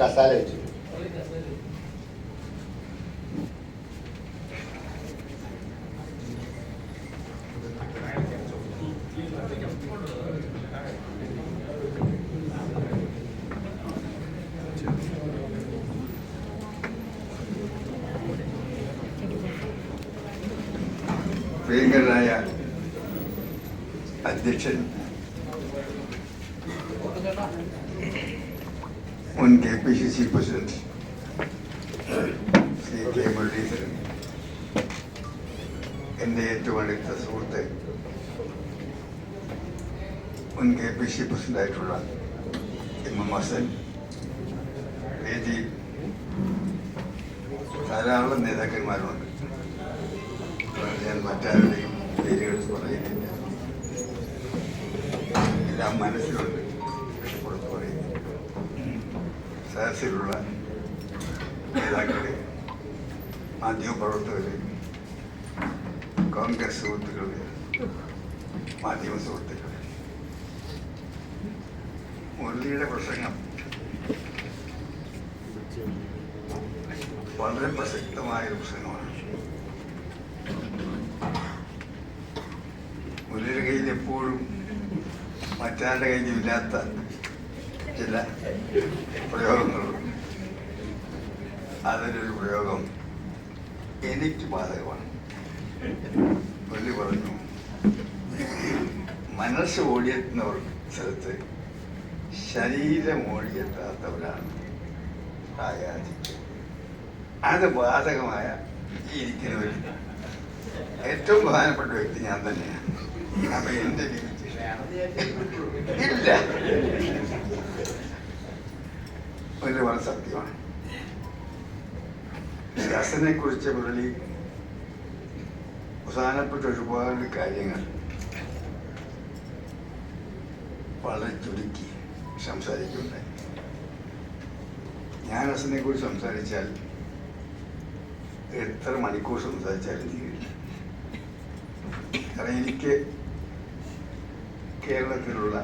കസാല വെച്ചു. പ്രിയങ്കരനായ അധ്യക്ഷൻ മുൻ KPCC president Shri K Muraleedharan, എൻ്റെ ഏറ്റവും അടുത്ത സുഹൃത്ത് മുൻ KPCC പ്രസിഡന്റായിട്ടുള്ള MM ഹസൻ, വേദിയിൽ ധാരാളം നേതാക്കന്മാരുണ്ട്. ഞാൻ മറ്റാരുടെയും പേരുകൾ പറയുന്നില്ല, എല്ലാം മനസ്സിലുണ്ട്, പുറത്ത് പറയുന്നു. സദസ്സിലുള്ള നേതാക്കളെ, മാധ്യമപ്രവർത്തകരെ, കോൺഗ്രസ് സുഹൃത്തുക്കളെ, മാധ്യമ സുഹൃത്തുക്കളെ, മുരളിയുടെ പ്രസംഗം വളരെ പ്രസക്തമായ ഒരു പ്രസംഗമാണ്. മുരളിയുടെ കയ്യിൽ എപ്പോഴും മറ്റാരുടെ കയ്യിലില്ലാത്ത ചില പ്രയോഗങ്ങളുണ്ട്. അതിലൊരു പ്രയോഗം എനിക്ക് ബാധകമാണ്. മുരളി പറഞ്ഞു, മനസ്സ് ഓടിയെത്തുന്നവർ സ്ഥലത്ത് ശരീരം ഓടിയെത്താത്തവരാണ് ആയാചിക്കുക. അത് ബാധകമായ ഈ ഇരിക്കുന്നവർ ഏറ്റവും പ്രധാനപ്പെട്ട വ്യക്തി ഞാൻ തന്നെയാണ്. അപ്പൊ എന്റെ ഇല്ല, വളരെ സത്യമാണ്. ശാസനെ കുറിച്ച് മുരളി പ്രധാനപ്പെട്ട ഒരുപാട് കാര്യങ്ങൾ വളരെ ചുരുക്കി സംസാരിക്കുന്നുണ്ടായി. ഞാൻ ഹസനെ കുറിച്ച് സംസാരിച്ചാൽ എത്ര മണിക്കൂർ സംസാരിച്ചാലും തീരില്ല. കാരണം എനിക്ക് കേരളത്തിലുള്ള